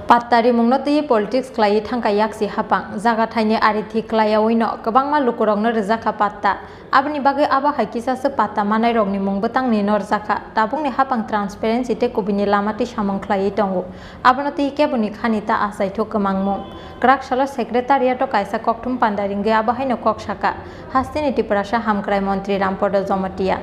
Patta Rwmungno Politics Khlaiwi thangkha Yaksi Haphang Jagathai Ariti Khlaiwi no Kabangma Lukurokno Rijaka Patta Abni Bagai Aba Haikisasa Patta Manai Rokni Mung Butangni Norjaka Tabungni Haphang Transparency te Kubini Lamati Samung Khlaiwi tongo Abonoti Kebuni Khanita Asaitho Kamangmung Krakshala Secretariat Kaisa Kokthum Pandaringe Abahaino Koksaka Hastini Tripura Hamkrai Montri Rampada Jamatia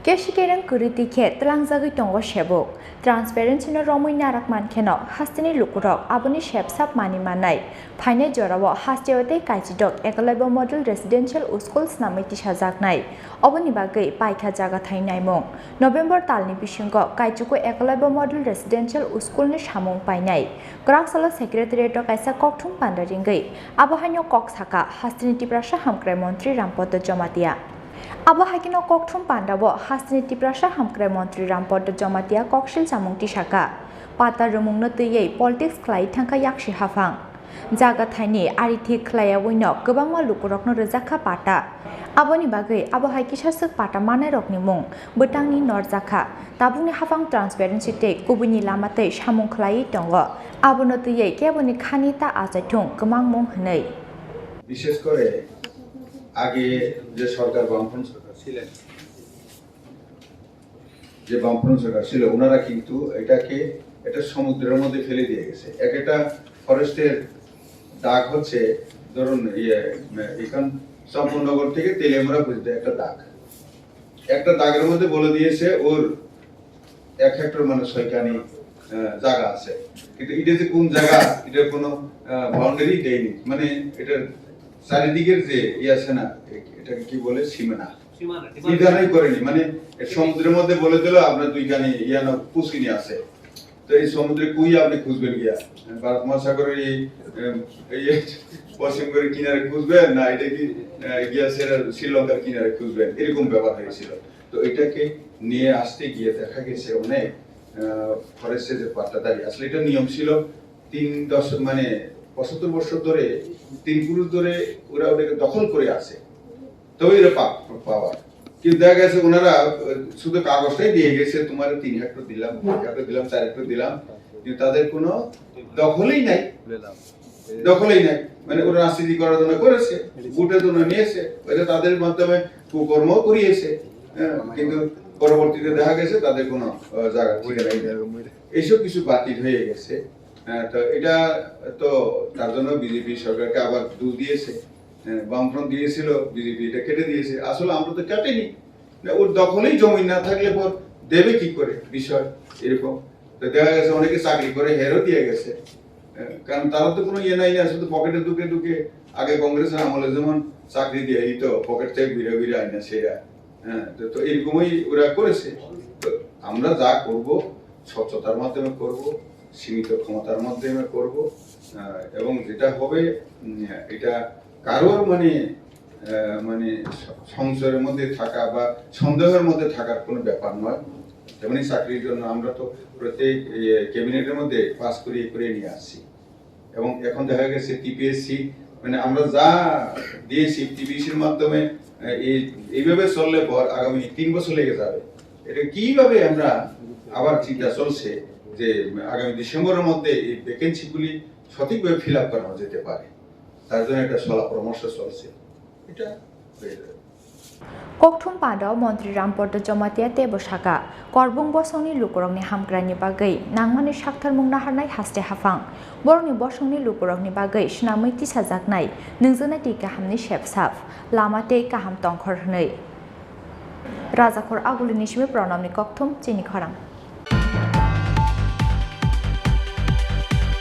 Keshikerang kuriti khe tlangzagui tongo shebok transparency no romui narak mankheno hastini lukurok aboni shepsap mani manai phaine jorawo hasteote kaijidok ekolaibo model residential school namai tisajaknai oboni bagai paikha jaga thainai mung November talni bisingo kaichuko ekolaibo model residential school ni samung painai Kraksala secretariat kaisa kokthum pandaringai abahaino koksaka hastini Tripura hamkrai montri Rampada Jamatia Abahakino Kokthum Pandabo Hastini Tripura Hamkrai Montri Rampada Jamatia Koksilsamung tisakha Patta Rwmungno Politics Khlaiwi thangkha Yaksi Haphang Jagathai Ariti Khlaiwi no Kabangma Lukurokno Rijaka Patta Aboni Bagai Abahai Kisasuk Patta Manai Rokni Mung Butangni Norjaka Tabungni Haphang Transparency te Kubuni Lamate Samung Khlaiwi tongo Abono Kebuni Khanita Asaithung Kamangmung Hnei বিশেষ করে আগে যে সরকার বামফ্রন্ট সরকার ছিলেন যে বামফ্রন্ট সরকার ছিল ওনারা কিন্তু এটা সমুদ্রের মধ্যে ফেলে দিয়ে গেছে একটা ফরেস্টের দাগ হচ্ছে ধরুন এখান সম্পূর্ণনগর থেকে তেলেমুড়া পর্যন্ত একটা দাগের মধ্যে বলে দিয়েছে ওর 1 হেক্টর মানে 6 কানি জায়গা আছে কিন্তু এটা যে কোন জায়গা এটার কোনো বাউন্ডারি দেয়নি মানে এটা চারিদিকের যে আছে না এটাকে কি বলে সীমানা নির্ধারণই করেনি মানে সমুদ্রের মধ্যে বলে দিল আপনার 2 কানি ইয়ানো পুষ্কিনি আছে তো এই সমুদ্রে কুই আপনি খুঁজবেন গিয়া ভারত মহাসাগরের এই পশ্চিম করে কিনারে খুঁজবেন না এটা কি গিয়া শ্রীলঙ্কার কিনারে খুঁজবেন এরকম ব্যাপার হয়েছিল তো এটাকে নিয়ে আসতে গিয়ে দেখা গেছে অনেক ফরেস্টের যে পাট্টাদারি আসলে এটা নিয়ম ছিল 75 বছর ধরে 3 পুরুষ ধরে ওরা ওটাকে দখল করে আছে তো এরা পাওয়া কিন্তু দেখা গেছে ওনারা শুধু কাগজটাই দিয়ে গেছে তোমার 3 হেক্টর দিলাম 5 হেক্টর দিলাম 4 হেক্টর দিলাম কিন্তু তাদের কোনো দখলই নাই মানে ওরা রাজনীতি করার জন্য করেছে ভোটের জন্য নিয়েছে এটা তাদের মাধ্যমে কুকর্ম করিয়েছে কিন্তু পরবর্তীতে দেখা গেছে তাদের কোনো জায়গা ঠিকানা নাই এইসব কিছু বাতিল হয়ে গেছে তো এটা তো তার জন্য বিজেপি সরকারকে আবার দোষ দিয়েছে বামফ্রন্ট দিয়েছিল বিজেপি এটা কেটে দিয়েছে আসলে আমরা তো কাটেনি ওর দখলেই জমি না থাকলে পর দেবে কি করে বিষয় এরকম তো দেখা গেছে অনেকে চাকরি করে হেরও দিয়ে গেছে কারণ তারা তো কোনো ইয়ে নাই না শুধু পকেটে ঢুকে আগে কংগ্রেসের আমলে যেমন চাকরি দিয়ে দিত পকেট থেকে ঘুরে আইনা সেরা তো এরকমই ওরা করেছে তো আমরা যা করব স্বচ্ছতার মাধ্যমে করব সীমিত ক্ষমতার মাধ্যমে করব এবং যেটা হবে এটা কারোর মানে সংশয়ের মধ্যে থাকা বা সন্দেহের মধ্যে থাকার কোনো ব্যাপার নয় তেমনি চাকরির জন্য আমরা তো প্রত্যেক ক্যাবিনেটের মধ্যে পাস করে নিয়ে আসছি এবং এখন দেখা গেছে টিপিএসসি মানে আমরা যা দিয়েছি টিপিএসসির মাধ্যমে এইভাবে চললে পর আগামী 3 বছর লেগে যাবে এটা কিভাবে আমরা আবার চিন্তা চলছে যে আগামী ডিসেম্বরের মধ্যে এই ভ্যাকেন্সিগুলি সঠিকভাবে ফিল আপ করা যেতে পারে তার জন্য একটা সলা পরামর্শ চলছে এটা Kokthum Pandao Montri Rampada Jamatia Tebosaka Korbung Bosongni Lukurokni Hamkrani Bagai Nangmani Shakthar Mung Naharnai Yaksi Haphang Borni Bosongni Lukurokni Bagai Shnamai Tisajaknai Nungzanati Kahamni Shepsap Lamate Kaham Tongkhor Hnai Rajakhor Aguli Nishmi Pranamni Kokthum Chini Khorang